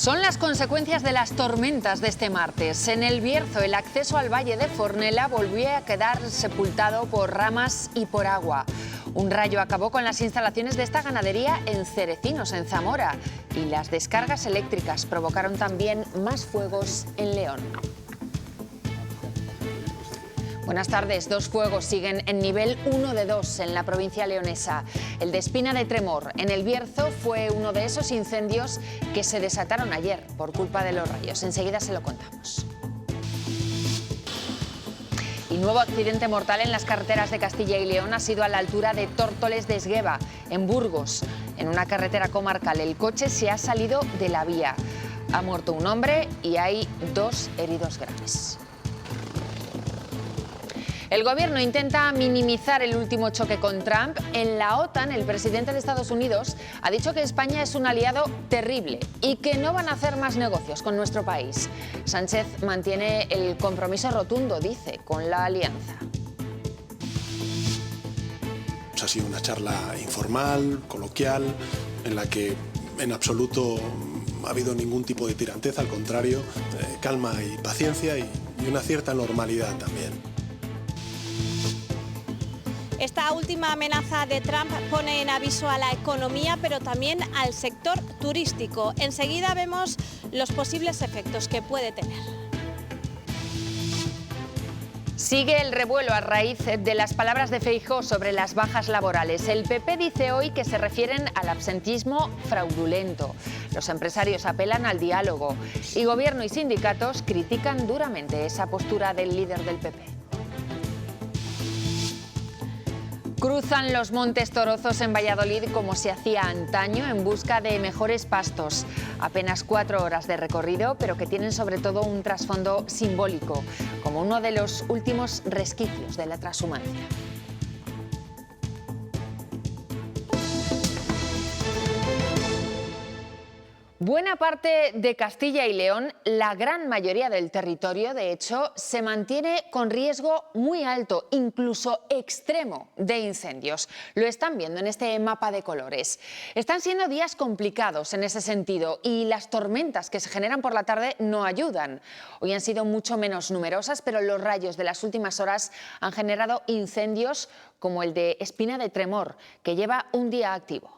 Son las consecuencias de las tormentas de este martes. En El Bierzo, el acceso al valle de Fornela volvió a quedar sepultado por ramas y por agua. Un rayo acabó con las instalaciones de esta ganadería en Cerecinos, en Zamora, y las descargas eléctricas provocaron también más fuegos en León. Buenas tardes. 2 fuegos siguen en nivel 1 de 2 en la provincia leonesa. El de Espina de Tremor, en El Bierzo, fue uno de esos incendios que se desataron ayer por culpa de los rayos. Enseguida se lo contamos. Y nuevo accidente mortal en las carreteras de Castilla y León ha sido a la altura de Tórtoles de Esgueva, en Burgos. En una carretera comarcal, el coche se ha salido de la vía. Ha muerto un hombre y hay 2 heridos graves. El gobierno intenta minimizar el último choque con Trump. En la OTAN, el presidente de Estados Unidos ha dicho que España es un aliado terrible y que no van a hacer más negocios con nuestro país. Sánchez mantiene el compromiso rotundo, dice, con la alianza. Ha sido una charla informal, coloquial, en la que en absoluto ha habido ningún tipo de tirantez, al contrario, calma y paciencia y una cierta normalidad también. Esta última amenaza de Trump pone en aviso a la economía, pero también al sector turístico. Enseguida vemos los posibles efectos que puede tener. Sigue el revuelo a raíz de las palabras de Feijóo sobre las bajas laborales. El PP dice hoy que se refieren al absentismo fraudulento. Los empresarios apelan al diálogo y gobierno y sindicatos critican duramente esa postura del líder del PP. Cruzan los Montes Torozos en Valladolid como se hacía antaño en busca de mejores pastos. Apenas 4 horas de recorrido, pero que tienen sobre todo un trasfondo simbólico, como uno de los últimos resquicios de la transhumancia. Buena parte de Castilla y León, la gran mayoría del territorio, de hecho, se mantiene con riesgo muy alto, incluso extremo, de incendios. Lo están viendo en este mapa de colores. Están siendo días complicados en ese sentido y las tormentas que se generan por la tarde no ayudan. Hoy han sido mucho menos numerosas, pero los rayos de las últimas horas han generado incendios como el de Espina de Tremor, que lleva un día activo.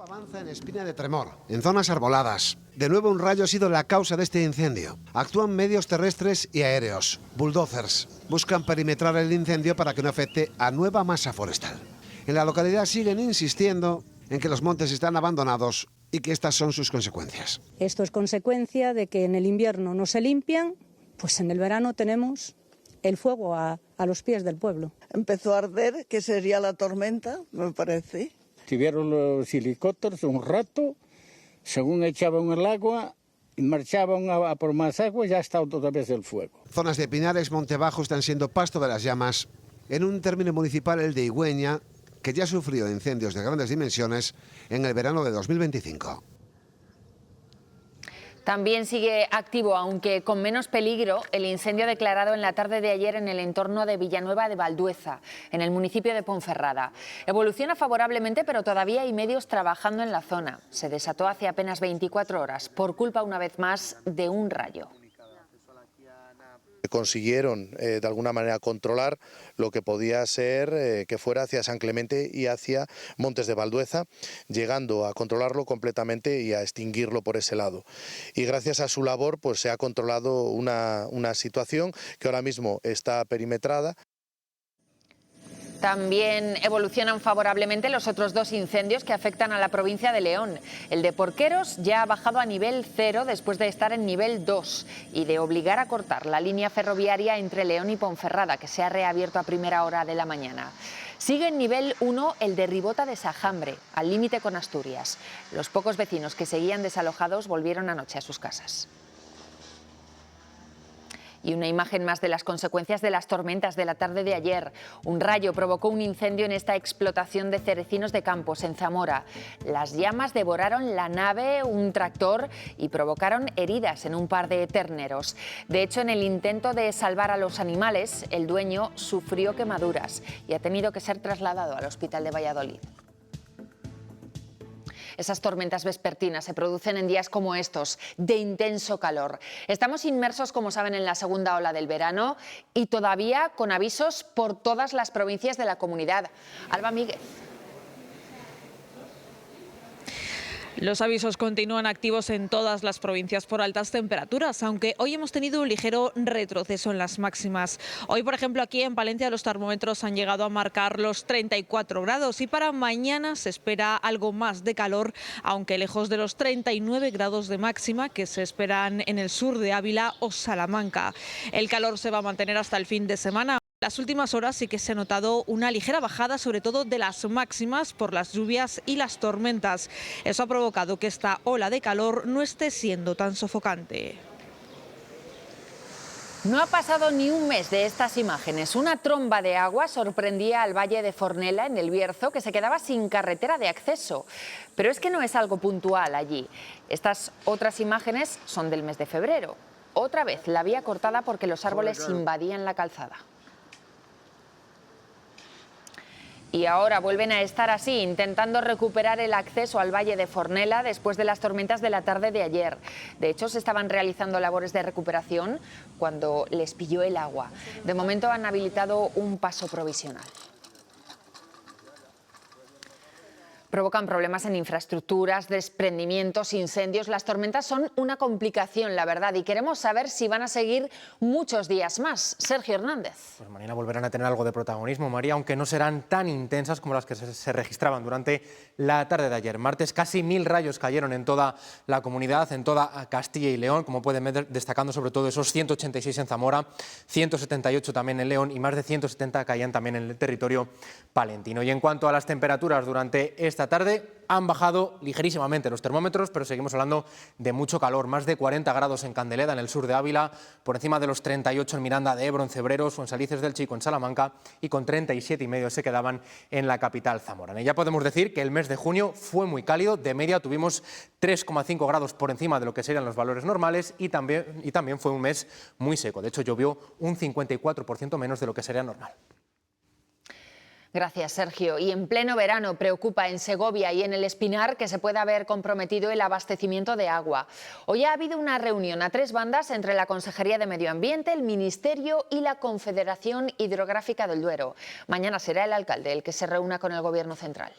Avanza en Espina de Tremor, en zonas arboladas. De nuevo un rayo ha sido la causa de este incendio. Actúan medios terrestres y aéreos, bulldozers. Buscan perimetrar el incendio para que no afecte a nueva masa forestal. En la localidad siguen insistiendo en que los montes están abandonados y que estas son sus consecuencias. Esto es consecuencia de que en el invierno no se limpian, pues en el verano tenemos el fuego a los pies del pueblo. Empezó a arder, que sería la tormenta, me parece. Tuvieron los helicópteros un rato, según echaban el agua, y marchaban a por más agua, ya estaba otra vez el fuego. Zonas de Pinares, Montebajo están siendo pasto de las llamas. En un término municipal, el de Igüeña, que ya sufrió incendios de grandes dimensiones en el verano de 2025. También sigue activo, aunque con menos peligro, el incendio declarado en la tarde de ayer en el entorno de Villanueva de Valdueza, en el municipio de Ponferrada. Evoluciona favorablemente, pero todavía hay medios trabajando en la zona. Se desató hace apenas 24 horas, por culpa, una vez más, de un rayo. Consiguieron de alguna manera controlar lo que podía ser que fuera hacia San Clemente y hacia Montes de Valdueza, llegando a controlarlo completamente y a extinguirlo por ese lado. Y gracias a su labor pues se ha controlado una situación que ahora mismo está perimetrada. También evolucionan favorablemente los otros 2 incendios que afectan a la provincia de León. El de Porqueros ya ha bajado a nivel 0 después de estar en nivel 2 y de obligar a cortar la línea ferroviaria entre León y Ponferrada, que se ha reabierto a primera hora de la mañana. Sigue en nivel 1 el de Ribota de Sajambre, al límite con Asturias. Los pocos vecinos que seguían desalojados volvieron anoche a sus casas. Y una imagen más de las consecuencias de las tormentas de la tarde de ayer. Un rayo provocó un incendio en esta explotación de cerecinos de Campos, en Zamora. Las llamas devoraron la nave, un tractor y provocaron heridas en un par de terneros. De hecho, en el intento de salvar a los animales, el dueño sufrió quemaduras y ha tenido que ser trasladado al hospital de Valladolid. Esas tormentas vespertinas se producen en días como estos, de intenso calor. Estamos inmersos, como saben, en la segunda ola del verano y todavía con avisos por todas las provincias de la comunidad. Alba Míguez. Los avisos continúan activos en todas las provincias por altas temperaturas, aunque hoy hemos tenido un ligero retroceso en las máximas. Hoy, por ejemplo, aquí en Palencia los termómetros han llegado a marcar los 34 grados y para mañana se espera algo más de calor, aunque lejos de los 39 grados de máxima que se esperan en el sur de Ávila o Salamanca. El calor se va a mantener hasta el fin de semana. Las últimas horas sí que se ha notado una ligera bajada, sobre todo de las máximas por las lluvias y las tormentas. Eso ha provocado que esta ola de calor no esté siendo tan sofocante. No ha pasado ni un mes de estas imágenes. Una tromba de agua sorprendía al valle de Fornela, en el Bierzo, que se quedaba sin carretera de acceso. Pero es que no es algo puntual allí. Estas otras imágenes son del mes de febrero. Otra vez la vía cortada porque los árboles invadían la calzada. Y ahora vuelven a estar así, intentando recuperar el acceso al valle de Fornela después de las tormentas de la tarde de ayer. De hecho, se estaban realizando labores de recuperación cuando les pilló el agua. De momento han habilitado un paso provisional. Provocan problemas en infraestructuras, desprendimientos, incendios. Las tormentas son una complicación, la verdad, y queremos saber si van a seguir muchos días más. Sergio Hernández. Pues mañana volverán a tener algo de protagonismo, María, aunque no serán tan intensas como las que se registraban durante la tarde de ayer. Martes casi 1000 rayos cayeron en toda la comunidad, en toda Castilla y León, como pueden ver, destacando sobre todo esos 186 en Zamora, 178 también en León y más de 170 caían también en el territorio palentino. Y en cuanto a las temperaturas durante esta tarde, han bajado ligerísimamente los termómetros, pero seguimos hablando de mucho calor. Más de 40 grados en Candeleda, en el sur de Ávila, por encima de los 38 en Miranda de Ebro, en Cebreros o en Salices del Chico, en Salamanca, y con 37,5 se quedaban en la capital zamorana. Y ya podemos decir que el mes de junio fue muy cálido. De media tuvimos 3,5 grados por encima de lo que serían los valores normales y también fue un mes muy seco. De hecho, llovió un 54% menos de lo que sería normal. Gracias, Sergio. Y en pleno verano preocupa en Segovia y en el Espinar que se pueda haber comprometido el abastecimiento de agua. Hoy ha habido una reunión a 3 bandas entre la Consejería de Medio Ambiente, el Ministerio y la Confederación Hidrográfica del Duero. Mañana será el alcalde el que se reúna con el Gobierno central.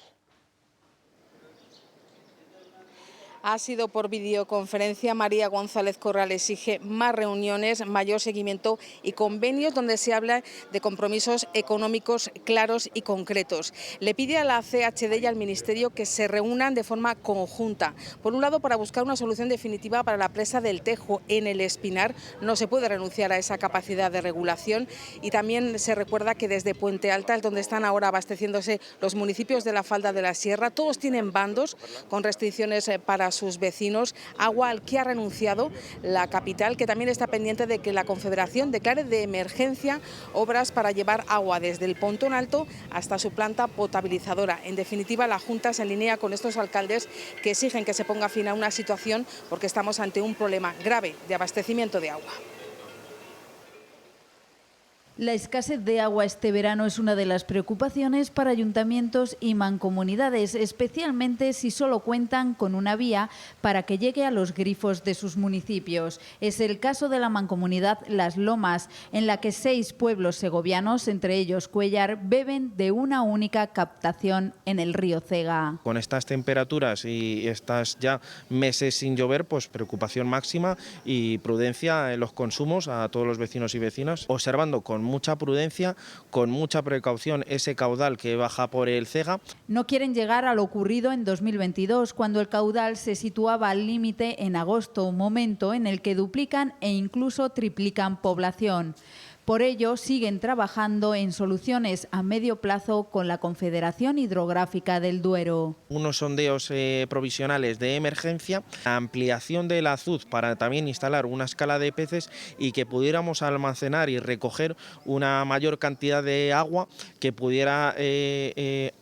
Ha sido por videoconferencia. María González Corral exige más reuniones, mayor seguimiento y convenios donde se habla de compromisos económicos claros y concretos. Le pide a la CHD y al Ministerio que se reúnan de forma conjunta. Por un lado, para buscar una solución definitiva para la presa del Tejo en el Espinar. No se puede renunciar a esa capacidad de regulación. Y también se recuerda que desde Puente Alta, es donde están ahora abasteciéndose los municipios de la falda de la Sierra, todos tienen bandos con restricciones para sus vecinos, agua al que ha renunciado la capital, que también está pendiente de que la Confederación declare de emergencia obras para llevar agua desde el Pontón Alto hasta su planta potabilizadora. En definitiva, la Junta se alinea con estos alcaldes que exigen que se ponga fin a una situación porque estamos ante un problema grave de abastecimiento de agua. La escasez de agua este verano es una de las preocupaciones para ayuntamientos y mancomunidades, especialmente si solo cuentan con una vía para que llegue a los grifos de sus municipios. Es el caso de la mancomunidad Las Lomas, en la que 6 pueblos segovianos, entre ellos Cuéllar, beben de una única captación en el río Cega. Con estas temperaturas y estas ya meses sin llover, pues preocupación máxima y prudencia en los consumos a todos los vecinos y vecinas, observando con mucha prudencia, con mucha precaución ese caudal que baja por el Cega. No quieren llegar a lo ocurrido en 2022, cuando el caudal se situaba al límite en agosto, un momento en el que duplican e incluso triplican población. Por ello, siguen trabajando en soluciones a medio plazo con la Confederación Hidrográfica del Duero. Unos sondeos provisionales de emergencia, la ampliación del azud para también instalar una escala de peces y que pudiéramos almacenar y recoger una mayor cantidad de agua que pudiera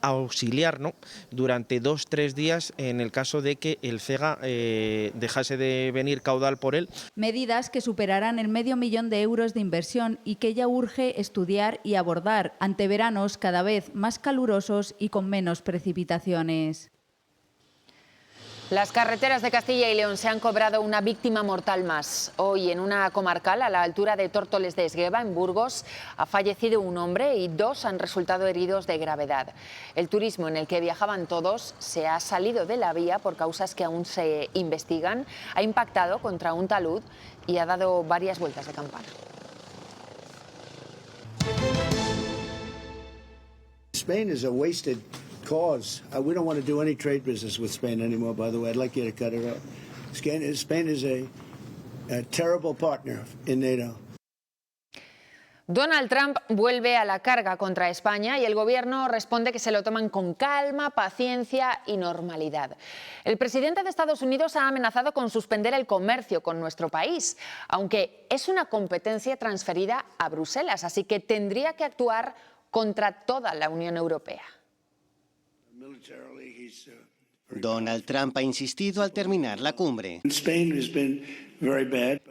auxiliar, ¿no?, durante 2-3 días en el caso de que el Cega dejase de venir caudal por él. Medidas que superarán el $500.000 de euros de inversión y que ya urge estudiar y abordar ante veranos cada vez más calurosos y con menos precipitaciones. Las carreteras de Castilla y León se han cobrado una víctima mortal más. Hoy, en una comarcal a la altura de Tórtoles de Esgueva, en Burgos, ha fallecido un hombre y 2 han resultado heridos de gravedad. El turismo en el que viajaban todos se ha salido de la vía por causas que aún se investigan, ha impactado contra un talud y ha dado varias vueltas de campana. Spain is a wasted cause. We don't want to do any trade business with Spain anymore, by the way. I'd like you to cut it out. Spain is a terrible partner in NATO. Donald Trump vuelve a la carga contra España y el gobierno responde que se lo toman con calma, paciencia y normalidad. El presidente de Estados Unidos ha amenazado con suspender el comercio con nuestro país, aunque es una competencia transferida a Bruselas, así que tendría que actuar contra toda la Unión Europea. Donald Trump ha insistido al terminar la cumbre.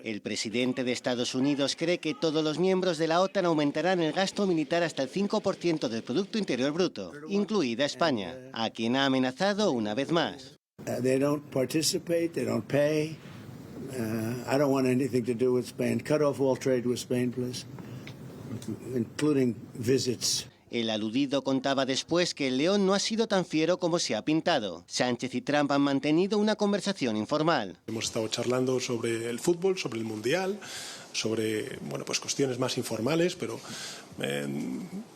El presidente de Estados Unidos cree que todos los miembros de la OTAN aumentarán el gasto militar hasta el 5% del Producto Interior Bruto, incluida España, a quien ha amenazado una vez más. They don't participate, they don't pay. I don't want anything to do with Spain. Cut off all trade with Spain, please, including visits. El aludido contaba después que el león no ha sido tan fiero como se ha pintado. Sánchez y Trump han mantenido una conversación informal. Hemos estado charlando sobre el fútbol, sobre el Mundial, sobre pues cuestiones más informales, pero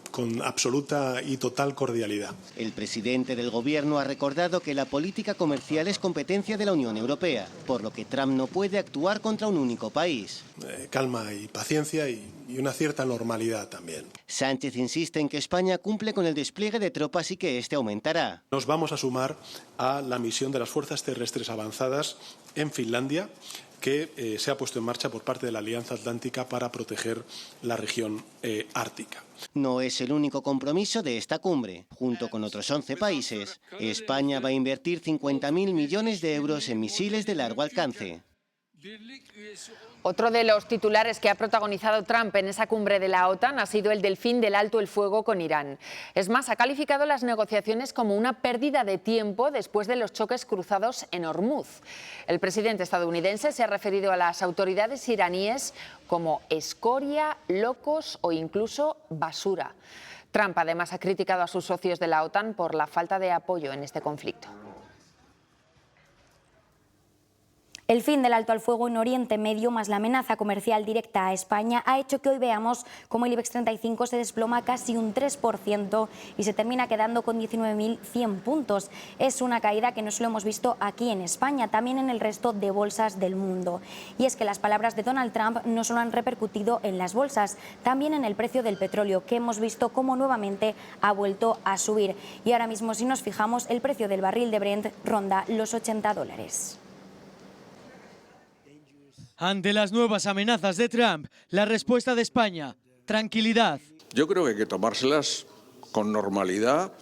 con absoluta y total cordialidad. El presidente del gobierno ha recordado que la política comercial es competencia de la Unión Europea, por lo que Trump no puede actuar contra un único país. Calma y paciencia y una cierta normalidad también. Sánchez insiste en que España cumple con el despliegue de tropas y que este aumentará. Nos vamos a sumar a la misión de las fuerzas terrestres avanzadas en Finlandia, que se ha puesto en marcha por parte de la Alianza Atlántica para proteger la región ártica. No es el único compromiso de esta cumbre. Junto con otros 11 países, España va a invertir 50.000 millones de euros en misiles de largo alcance. Otro de los titulares que ha protagonizado Trump en esa cumbre de la OTAN ha sido el del fin del alto el fuego con Irán. Es más, ha calificado las negociaciones como una pérdida de tiempo después de los choques cruzados en Hormuz. El presidente estadounidense se ha referido a las autoridades iraníes como escoria, locos o incluso basura. Trump además ha criticado a sus socios de la OTAN por la falta de apoyo en este conflicto. El fin del alto al fuego en Oriente Medio más la amenaza comercial directa a España ha hecho que hoy veamos cómo el IBEX 35 se desploma casi un 3% y se termina quedando con 19.100 puntos. Es una caída que no solo hemos visto aquí en España, también en el resto de bolsas del mundo. Y es que las palabras de Donald Trump no solo han repercutido en las bolsas, también en el precio del petróleo, que hemos visto cómo nuevamente ha vuelto a subir. Y ahora mismo, si nos fijamos, el precio del barril de Brent ronda los $80. Ante las nuevas amenazas de Trump, la respuesta de España, tranquilidad. Yo creo que hay que tomárselas con normalidad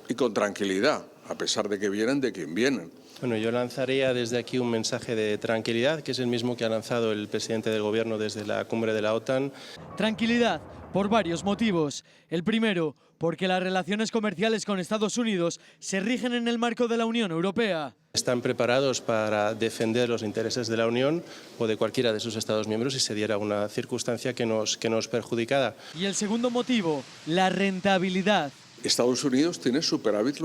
y con tranquilidad, a pesar de que vienen de quien vienen. Bueno, yo lanzaría desde aquí un mensaje de tranquilidad, que es el mismo que ha lanzado el presidente del Gobierno desde la cumbre de la OTAN. Tranquilidad, por varios motivos. El primero, porque las relaciones comerciales con Estados Unidos se rigen en el marco de la Unión Europea. Están preparados para defender los intereses de la Unión o de cualquiera de sus Estados miembros si se diera una circunstancia que nos perjudicara. Y el segundo motivo, la rentabilidad. Estados Unidos tiene superávit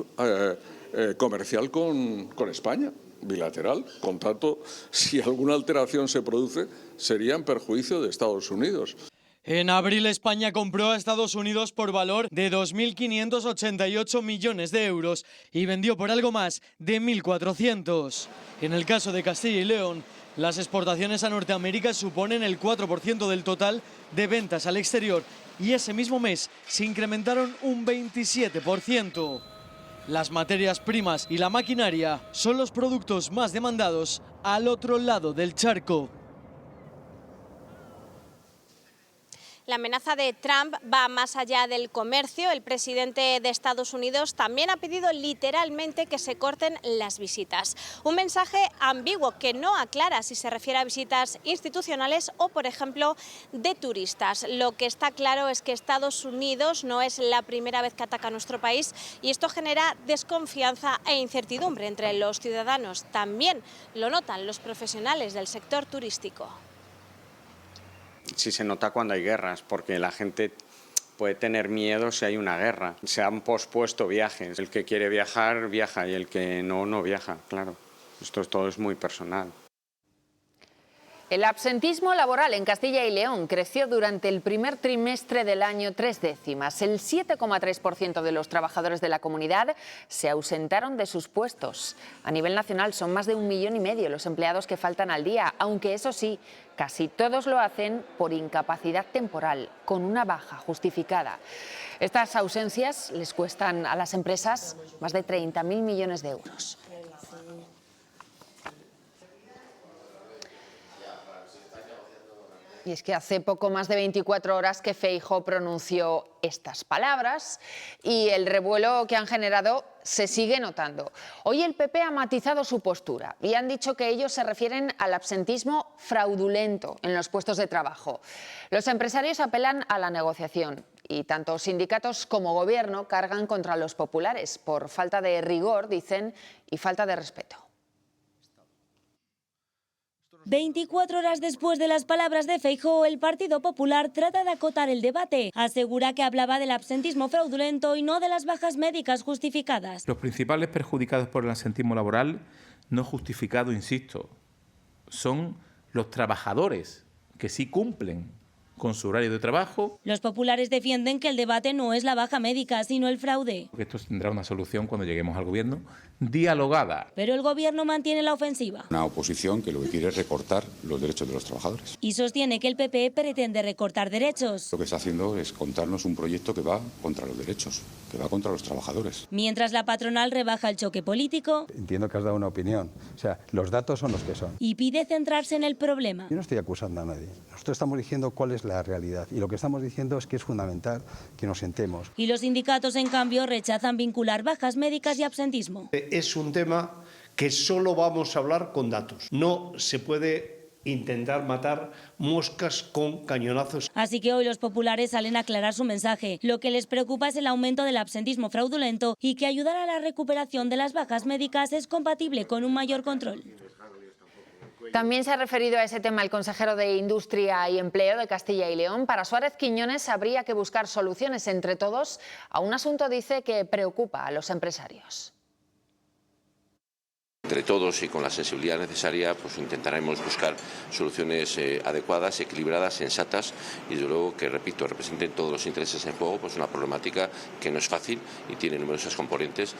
comercial con España, bilateral. Con tanto, si alguna alteración se produce, sería en perjuicio de Estados Unidos. En abril, España compró a Estados Unidos por valor de 2.588 millones de euros y vendió por algo más de 1.400. En el caso de Castilla y León, Las exportaciones a Norteamérica suponen el 4% del total de ventas al exterior y ese mismo mes se incrementaron un 27%. Las materias primas y la maquinaria son los productos más demandados al otro lado del charco. La amenaza de Trump va más allá del comercio. El presidente de Estados Unidos también ha pedido literalmente que se corten las visitas. Un mensaje ambiguo que no aclara si se refiere a visitas institucionales o, por ejemplo, de turistas. Lo que está claro es que Estados Unidos no es la primera vez que ataca a nuestro país y esto genera desconfianza e incertidumbre entre los ciudadanos. También lo notan los profesionales del sector turístico. Sí se nota cuando hay guerras, porque la gente puede tener miedo si hay una guerra. Se han pospuesto viajes. El que quiere viajar, viaja, y el que no, no viaja, claro. Esto todo es muy personal. El absentismo laboral en Castilla y León creció durante el primer trimestre del año 3 décimas. El 7,3% de los trabajadores de la comunidad se ausentaron de sus puestos. A nivel nacional son más de 1,5 millones los empleados que faltan al día, aunque eso sí, casi todos lo hacen por incapacidad temporal, con una baja justificada. Estas ausencias les cuestan a las empresas más de 30.000 millones de euros. Y es que hace poco más de 24 horas que Feijóo pronunció estas palabras y el revuelo que han generado se sigue notando. Hoy el PP ha matizado su postura y han dicho que ellos se refieren al absentismo fraudulento en los puestos de trabajo. Los empresarios apelan a la negociación y tanto sindicatos como gobierno cargan contra los populares por falta de rigor, dicen, y falta de respeto. 24 horas después de las palabras de Feijóo, el Partido Popular trata de acotar el debate. Asegura que hablaba del absentismo fraudulento y no de las bajas médicas justificadas. Los principales perjudicados por el absentismo laboral no justificado, insisto, son los trabajadores que sí cumplen con su horario de trabajo. Los populares defienden que el debate no es la baja médica, sino el fraude. Esto tendrá una solución cuando lleguemos al gobierno, dialogada. Pero el gobierno mantiene la ofensiva. Una oposición que lo que quiere es recortar los derechos de los trabajadores. Y sostiene que el PP pretende recortar derechos. Lo que está haciendo es contarnos un proyecto que va contra los derechos, que va contra los trabajadores. Mientras la patronal rebaja el choque político. Entiendo que has dado una opinión. O sea, los datos son los que son. Y pide centrarse en el problema. Yo no estoy acusando a nadie. Nosotros estamos diciendo cuál es la realidad. Y lo que estamos diciendo es que es fundamental que nos sentemos. Y los sindicatos, en cambio, rechazan vincular bajas médicas y absentismo. Es un tema que solo vamos a hablar con datos. No se puede intentar matar moscas con cañonazos. Así que hoy los populares salen a aclarar su mensaje. Lo que les preocupa es el aumento del absentismo fraudulento y que ayudar a la recuperación de las bajas médicas es compatible con un mayor control. También se ha referido a ese tema el consejero de Industria y Empleo de Castilla y León. Para Suárez Quiñones habría que buscar soluciones entre todos a un asunto, dice, que preocupa a los empresarios. Entre todos y con la sensibilidad necesaria, pues intentaremos buscar soluciones adecuadas, equilibradas, sensatas y desde luego que, repito, representen todos los intereses en juego, pues una problemática que no es fácil y tiene numerosas componentes.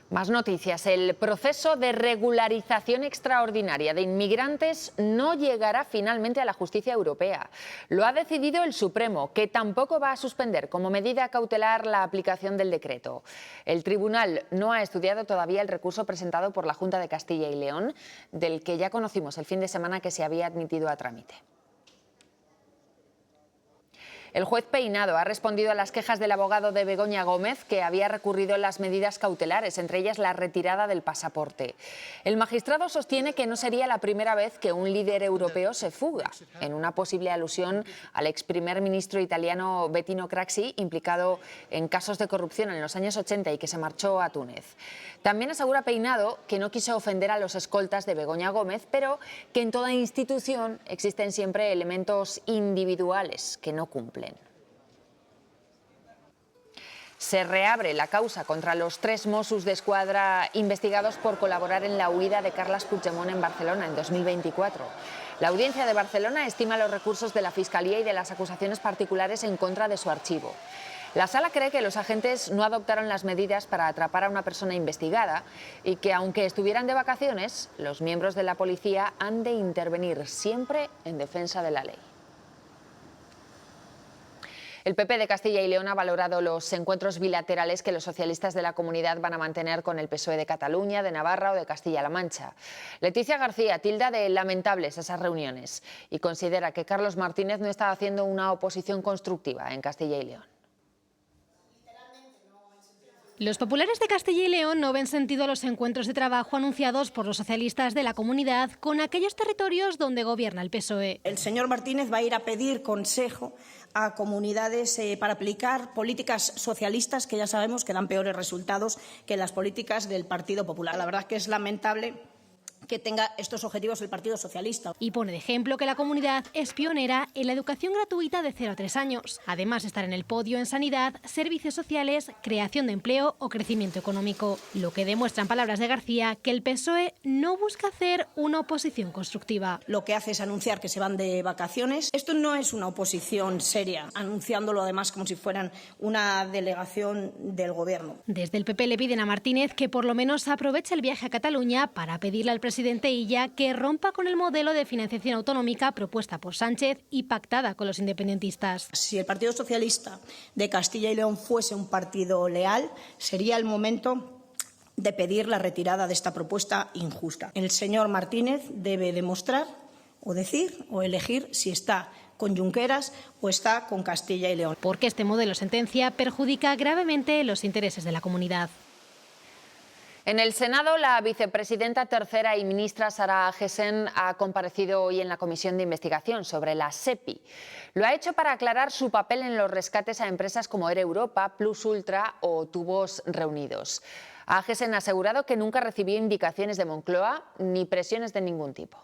Más noticias. El proceso de regularización extraordinaria de inmigrantes no llegará finalmente a la justicia europea. Lo ha decidido el Supremo, que tampoco va a suspender como medida cautelar la aplicación del decreto. El tribunal no ha estudiado todavía el recurso presentado por la Junta de Castilla y León, del que ya conocimos el fin de semana que se había admitido a trámite. El juez Peinado ha respondido a las quejas del abogado de Begoña Gómez, que había recurrido las medidas cautelares, entre ellas la retirada del pasaporte. El magistrado sostiene que no sería la primera vez que un líder europeo se fuga, en una posible alusión al ex primer ministro italiano Bettino Craxi, implicado en casos de corrupción en los años 80 y que se marchó a Túnez. También asegura Peinado que no quiso ofender a los escoltas de Begoña Gómez, pero que en toda institución existen siempre elementos individuales que no cumplen. Se reabre la causa contra los 3 Mossos d'Esquadra investigados por colaborar en la huida de Carles Puigdemont en Barcelona en 2024. La Audiencia de Barcelona estima los recursos de la Fiscalía y de las acusaciones particulares en contra de su archivo. La sala cree que los agentes no adoptaron las medidas para atrapar a una persona investigada y que, aunque estuvieran de vacaciones, los miembros de la policía han de intervenir siempre en defensa de la ley. El PP de Castilla y León ha valorado los encuentros bilaterales que los socialistas de la comunidad van a mantener con el PSOE de Cataluña, de Navarra o de Castilla-La Mancha. Leticia García tilda de lamentables esas reuniones y considera que Carlos Martínez no está haciendo una oposición constructiva en Castilla y León. Los populares de Castilla y León no ven sentido a los encuentros de trabajo anunciados por los socialistas de la comunidad con aquellos territorios donde gobierna el PSOE. El señor Martínez va a ir a pedir consejo a comunidades para aplicar políticas socialistas que ya sabemos que dan peores resultados que las políticas del Partido Popular. La verdad es que es lamentable que tenga estos objetivos el Partido Socialista. Y pone de ejemplo que la comunidad es pionera en la educación gratuita de 0 a 3 años. Además, estar en el podio en sanidad, servicios sociales, creación de empleo o crecimiento económico. Lo que demuestra, en palabras de García, que el PSOE no busca hacer una oposición constructiva. Lo que hace es anunciar que se van de vacaciones. Esto no es una oposición seria, anunciándolo además como si fueran una delegación del Gobierno. Desde el PP le piden a Martínez que por lo menos aproveche el viaje a Cataluña para pedirle al presidente Illa que rompa con el modelo de financiación autonómica propuesta por Sánchez y pactada con los independentistas. Si el Partido Socialista de Castilla y León fuese un partido leal, sería el momento de pedir la retirada de esta propuesta injusta. El señor Martínez debe demostrar o decir o elegir si está con Junqueras o está con Castilla y León. Porque este modelo, sentencia, perjudica gravemente los intereses de la comunidad. En el Senado, la vicepresidenta tercera y ministra Sara Agesen ha comparecido hoy en la Comisión de Investigación sobre la SEPI. Lo ha hecho para aclarar su papel en los rescates a empresas como Air Europa, Plus Ultra o Tubos Reunidos. Agesen ha asegurado que nunca recibió indicaciones de Moncloa ni presiones de ningún tipo.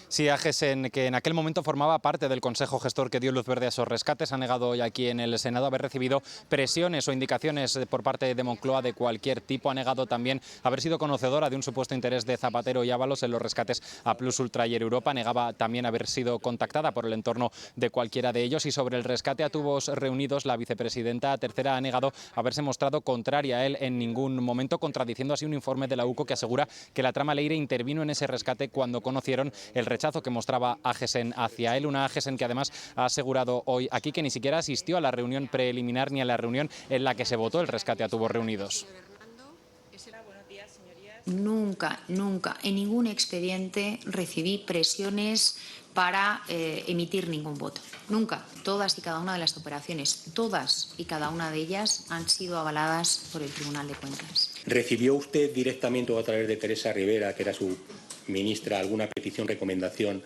Sí, Agesen, que en aquel momento formaba parte del Consejo Gestor que dio luz verde a esos rescates, ha negado hoy aquí en el Senado haber recibido presiones o indicaciones por parte de Moncloa de cualquier tipo. Ha negado también haber sido conocedora de un supuesto interés de Zapatero y Ábalos en los rescates a Plus Ultra y Air Europa. Negaba también haber sido contactada por el entorno de cualquiera de ellos. Y sobre el rescate a Tubos Reunidos, la vicepresidenta tercera ha negado haberse mostrado contraria a él en ningún momento, contradiciendo así un informe de la UCO que asegura que la trama Leire intervino en ese rescate cuando conocieron el rechazo que mostraba Agesen hacia él. Una Agesen que además ha asegurado hoy aquí que ni siquiera asistió a la reunión preliminar ni a la reunión en la que se votó el rescate a Tubos Reunidos. Nunca en ningún expediente recibí presiones para emitir ningún voto. Nunca. Todas y cada una de las operaciones, todas y cada una de ellas han sido avaladas por el Tribunal de Cuentas. ¿Recibió usted directamente o a través de Teresa Rivera, que era su ministra, alguna petición, recomendación,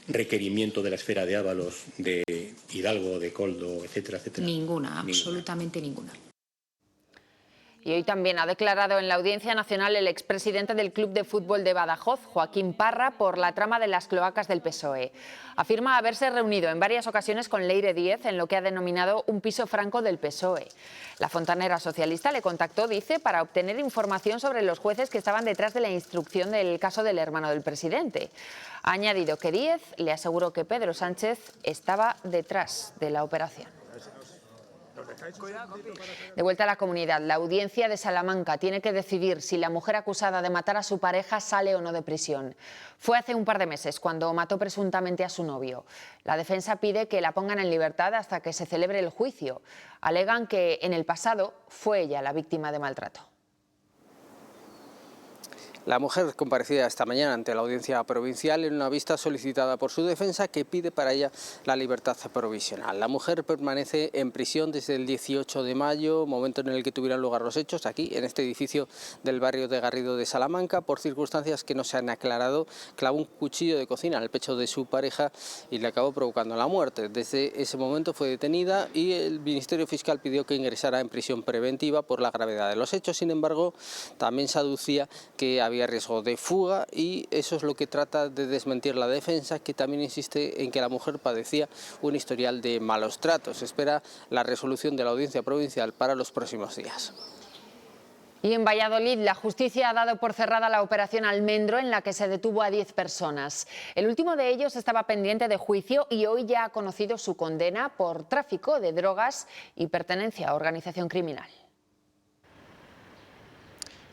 requerimiento de la esfera de Ábalos, de Hidalgo, de Coldo, etcétera, etcétera? Ninguna, absolutamente ninguna. Y hoy también ha declarado en la Audiencia Nacional el expresidente del Club de Fútbol de Badajoz, Joaquín Parra, por la trama de las cloacas del PSOE. Afirma haberse reunido en varias ocasiones con Leire Díez en lo que ha denominado un piso franco del PSOE. La fontanera socialista le contactó, dice, para obtener información sobre los jueces que estaban detrás de la instrucción del caso del hermano del presidente. Ha añadido que Díez le aseguró que Pedro Sánchez estaba detrás de la operación. De vuelta a la comunidad, la audiencia de Salamanca tiene que decidir si la mujer acusada de matar a su pareja sale o no de prisión. Fue hace un par de meses cuando mató presuntamente a su novio. La defensa pide que la pongan en libertad hasta que se celebre el juicio. Alegan que en el pasado fue ella la víctima de maltrato. La mujer comparecía esta mañana ante la audiencia provincial en una vista solicitada por su defensa que pide para ella la libertad provisional. La mujer permanece en prisión desde el 18 de mayo, momento en el que tuvieron lugar los hechos, aquí en este edificio del barrio de Garrido de Salamanca. Por circunstancias que no se han aclarado, clavó un cuchillo de cocina al pecho de su pareja y le acabó provocando la muerte. Desde ese momento fue detenida y el Ministerio Fiscal pidió que ingresara en prisión preventiva por la gravedad de los hechos. Sin embargo, también se aducía que había riesgo de fuga y eso es lo que trata de desmentir la defensa, que también insiste en que la mujer padecía un historial de malos tratos. Espera la resolución de la audiencia provincial para los próximos días. Y en Valladolid, la justicia ha dado por cerrada la operación Almendro, en la que se detuvo a 10 personas. El último de ellos estaba pendiente de juicio y hoy ya ha conocido su condena por tráfico de drogas y pertenencia a organización criminal.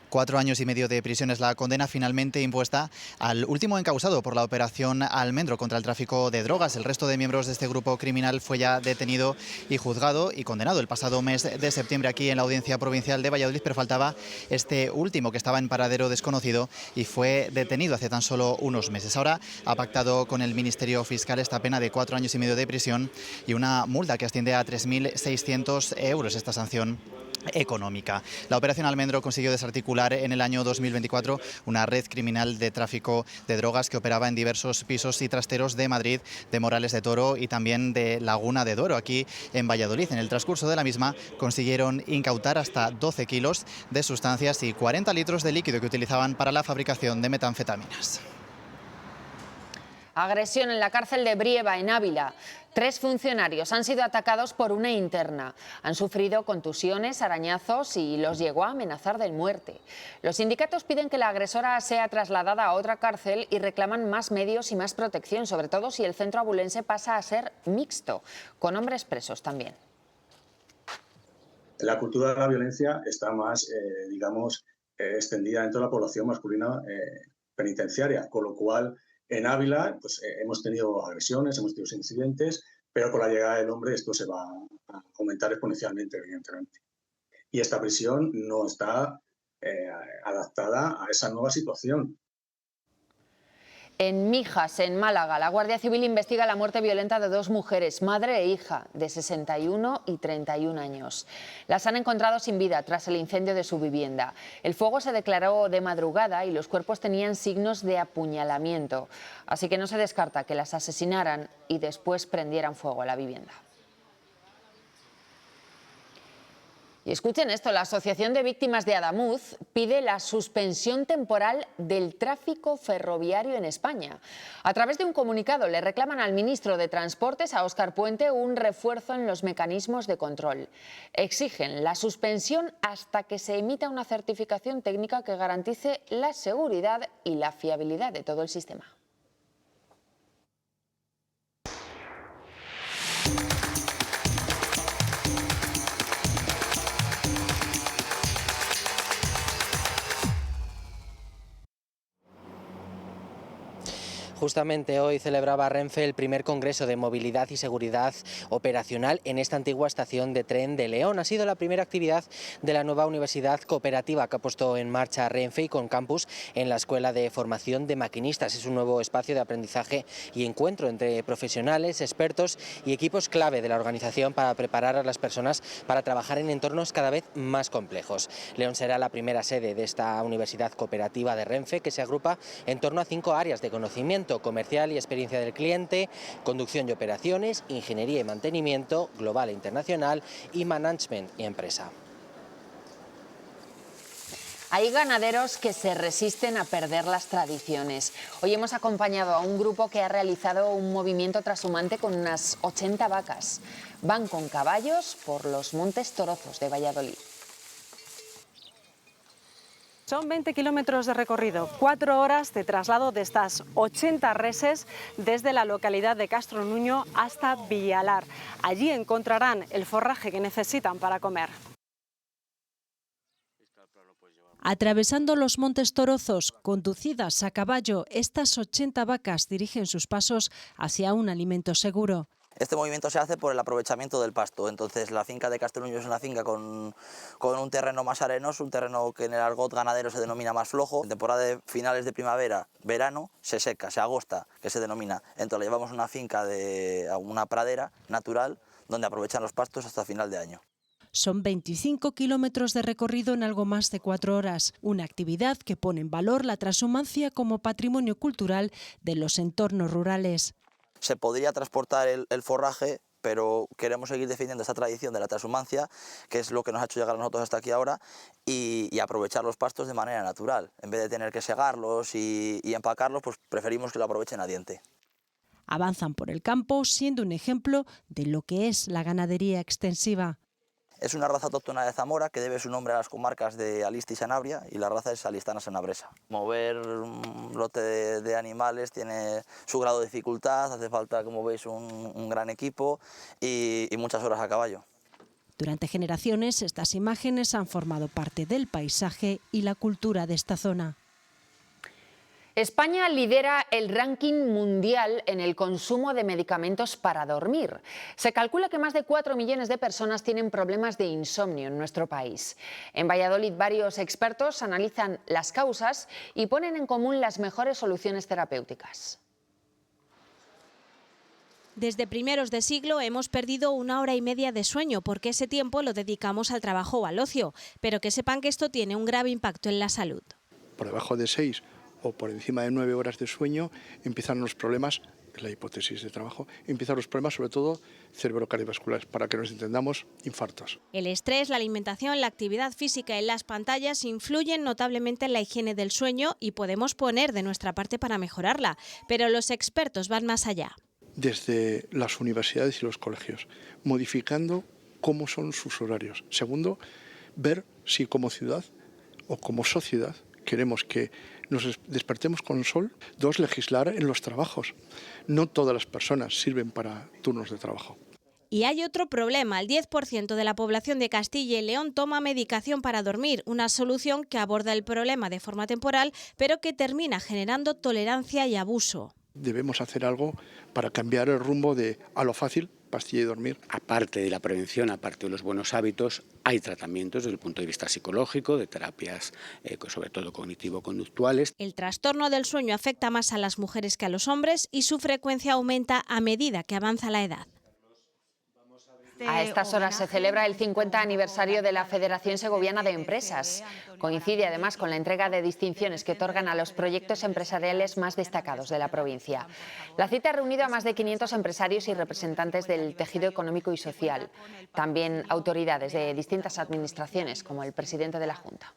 4 años y medio de prisión es la condena finalmente impuesta al último encausado por la operación Almendro contra el tráfico de drogas. El resto de miembros de este grupo criminal fue ya detenido y juzgado y condenado el pasado mes de septiembre aquí en la Audiencia Provincial de Valladolid, pero faltaba este último que estaba en paradero desconocido y fue detenido hace tan solo unos meses. Ahora ha pactado con el Ministerio Fiscal esta pena de 4 años y medio de prisión y una multa que asciende a 3.600 euros, esta sanción económica. La operación Almendro consiguió desarticular en el año 2024 una red criminal de tráfico de drogas que operaba en diversos pisos y trasteros de Madrid, de Morales de Toro y también de Laguna de Duero, aquí en Valladolid. En el transcurso de la misma consiguieron incautar hasta 12 kilos de sustancias y 40 litros de líquido que utilizaban para la fabricación de metanfetaminas. Agresión en la cárcel de Brieva, en Ávila. 3 funcionarios han sido atacados por una interna. Han sufrido contusiones, arañazos y los llegó a amenazar de muerte. Los sindicatos piden que la agresora sea trasladada a otra cárcel y reclaman más medios y más protección, sobre todo si el centro abulense pasa a ser mixto, con hombres presos también. La cultura de la violencia está más, extendida dentro de la población masculina penitenciaria, con lo cual en Ávila pues, hemos tenido agresiones, hemos tenido incidentes, pero con la llegada del hombre esto se va a aumentar exponencialmente, evidentemente. Y esta prisión no está adaptada a esa nueva situación. En Mijas, en Málaga, la Guardia Civil investiga la muerte violenta de 2 mujeres, madre e hija, de 61 y 31 años. Las han encontrado sin vida tras el incendio de su vivienda. El fuego se declaró de madrugada y los cuerpos tenían signos de apuñalamiento. Así que no se descarta que las asesinaran y después prendieran fuego a la vivienda. Y escuchen esto, la Asociación de Víctimas de Adamuz pide la suspensión temporal del tráfico ferroviario en España. A través de un comunicado le reclaman al ministro de Transportes, a Óscar Puente, un refuerzo en los mecanismos de control. Exigen la suspensión hasta que se emita una certificación técnica que garantice la seguridad y la fiabilidad de todo el sistema. Justamente hoy celebraba Renfe el primer Congreso de Movilidad y Seguridad Operacional en esta antigua estación de tren de León. Ha sido la primera actividad de la nueva universidad cooperativa que ha puesto en marcha Renfe y con campus en la Escuela de Formación de Maquinistas. Es un nuevo espacio de aprendizaje y encuentro entre profesionales, expertos y equipos clave de la organización para preparar a las personas para trabajar en entornos cada vez más complejos. León será la primera sede de esta universidad cooperativa de Renfe, que se agrupa en torno a 5 áreas de conocimiento: comercial y experiencia del cliente, conducción y operaciones, ingeniería y mantenimiento, global e internacional y management y empresa. Hay ganaderos que se resisten a perder las tradiciones. Hoy hemos acompañado a un grupo que ha realizado un movimiento trashumante con unas 80 vacas. Van con caballos por los Montes Torozos de Valladolid. Son 20 kilómetros de recorrido, 4 horas de traslado de estas 80 reses desde la localidad de Castro Nuño hasta Villalar. Allí encontrarán el forraje que necesitan para comer. Atravesando los Montes Torozos, conducidas a caballo, estas 80 vacas dirigen sus pasos hacia un alimento seguro. Este movimiento se hace por el aprovechamiento del pasto. Entonces la finca de Castro Nuño es una finca con un terreno más arenoso, un terreno que en el argot ganadero se denomina más flojo. En temporada de finales de primavera, verano, se seca, se agosta, que se denomina. Entonces le llevamos una finca a una pradera natural donde aprovechan los pastos hasta final de año. Son 25 kilómetros de recorrido en algo más de 4 horas, una actividad que pone en valor la trashumancia como patrimonio cultural de los entornos rurales. Se podría transportar el forraje, pero queremos seguir defendiendo esta tradición de la transhumancia, que es lo que nos ha hecho llegar a nosotros hasta aquí ahora, y aprovechar los pastos de manera natural. En vez de tener que segarlos y empacarlos, pues preferimos que lo aprovechen a diente. Avanzan por el campo siendo un ejemplo de lo que es la ganadería extensiva. Es una raza autóctona de Zamora que debe su nombre a las comarcas de Aliste y Sanabria, y la raza es alistana sanabresa. Mover un lote de animales tiene su grado de dificultad, hace falta, como veis, un gran equipo y muchas horas a caballo. Durante generaciones, estas imágenes han formado parte del paisaje y la cultura de esta zona. España lidera el ranking mundial en el consumo de medicamentos para dormir. Se calcula que más de 4 millones de personas tienen problemas de insomnio en nuestro país. En Valladolid, varios expertos analizan las causas y ponen en común las mejores soluciones terapéuticas. Desde primeros de siglo hemos perdido 1 hora y media de sueño porque ese tiempo lo dedicamos al trabajo o al ocio, pero que sepan que esto tiene un grave impacto en la salud. Por debajo de 6 o por encima de 9 horas de sueño empiezan los problemas, es la hipótesis de trabajo, empiezan los problemas sobre todo cerebrocardiovasculares, para que nos entendamos, infartos. El estrés, la alimentación, la actividad física y las pantallas influyen notablemente en la higiene del sueño y podemos poner de nuestra parte para mejorarla, pero los expertos van más allá. Desde las universidades y los colegios, modificando cómo son sus horarios. Segundo, ver si como ciudad o como sociedad queremos que nos despertemos con el sol. 2, legislar en los trabajos. No todas las personas sirven para turnos de trabajo. Y hay otro problema, el 10% de la población de Castilla y León toma medicación para dormir, una solución que aborda el problema de forma temporal, pero que termina generando tolerancia y abuso. Debemos hacer algo para cambiar el rumbo de a lo fácil, pastilla y dormir. Aparte de la prevención, aparte de los buenos hábitos, hay tratamientos desde el punto de vista psicológico, de terapias sobre todo cognitivo-conductuales. El trastorno del sueño afecta más a las mujeres que a los hombres y su frecuencia aumenta a medida que avanza la edad. A estas horas se celebra el 50 aniversario de la Federación Segoviana de Empresas. Coincide además con la entrega de distinciones que otorgan a los proyectos empresariales más destacados de la provincia. La cita ha reunido a más de 500 empresarios y representantes del tejido económico y social. También autoridades de distintas administraciones, como el presidente de la Junta.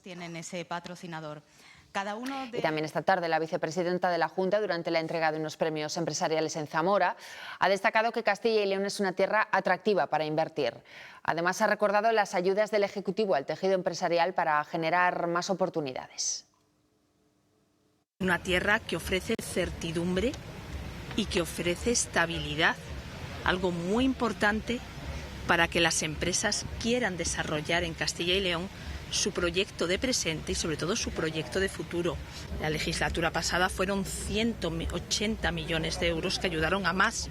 Tienen ese patrocinador. Y también esta tarde la vicepresidenta de la Junta, durante la entrega de unos premios empresariales en Zamora, ha destacado que Castilla y León es una tierra atractiva para invertir. Además, ha recordado las ayudas del Ejecutivo al tejido empresarial para generar más oportunidades. Una tierra que ofrece certidumbre y que ofrece estabilidad, algo muy importante para que las empresas quieran desarrollar en Castilla y León su proyecto de presente y sobre todo su proyecto de futuro. La legislatura pasada fueron 180 millones de euros que ayudaron a más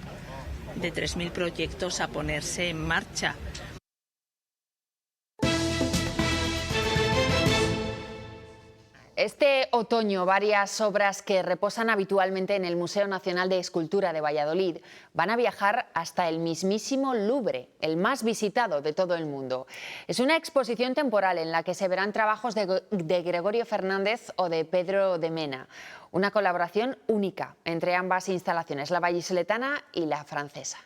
de 3.000 proyectos a ponerse en marcha. Este otoño, varias obras que reposan habitualmente en el Museo Nacional de Escultura de Valladolid van a viajar hasta el mismísimo Louvre, el más visitado de todo el mundo. Es una exposición temporal en la que se verán trabajos de Gregorio Fernández o de Pedro de Mena. Una colaboración única entre ambas instalaciones, la vallisoletana y la francesa.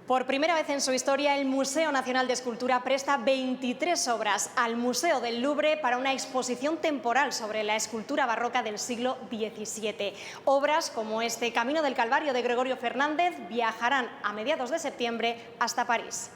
Por primera vez en su historia, el Museo Nacional de Escultura presta 23 obras al Museo del Louvre para una exposición temporal sobre la escultura barroca del siglo XVII. Obras como este Camino del Calvario de Gregorio Fernández viajarán a mediados de septiembre hasta París.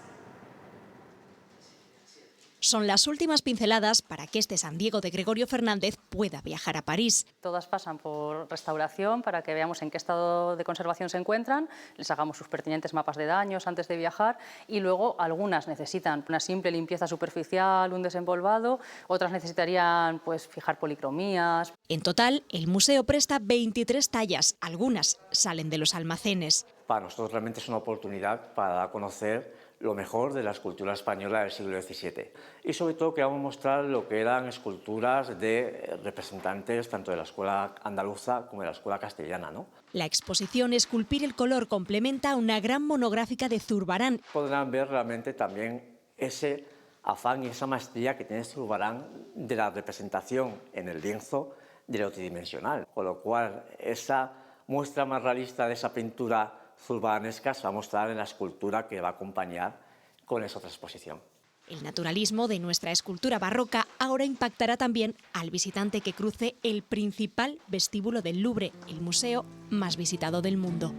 Son las últimas pinceladas para que este San Diego de Gregorio Fernández pueda viajar a París. Todas pasan por restauración para que veamos en qué estado de conservación se encuentran, les hagamos sus pertinentes mapas de daños antes de viajar y luego algunas necesitan una simple limpieza superficial, un desempolvado, otras necesitarían fijar policromías. En total, el museo presta 23 tallas, algunas salen de los almacenes. Para nosotros realmente es una oportunidad para dar a conocer lo mejor de la escultura española del siglo XVII. Y sobre todo queríamos mostrar lo que eran esculturas de representantes tanto de la escuela andaluza como de la escuela castellana, ¿no? La exposición Esculpir el color complementa una gran monográfica de Zurbarán. Podrán ver realmente también ese afán y esa maestría que tiene Zurbarán de la representación en el lienzo de lo tridimensional, con lo cual esa muestra más realista de esa pintura zurbaranesca se va a mostrar en la escultura que va a acompañar con esa otra exposición. El naturalismo de nuestra escultura barroca ahora impactará también al visitante que cruce el principal vestíbulo del Louvre, el museo más visitado del mundo.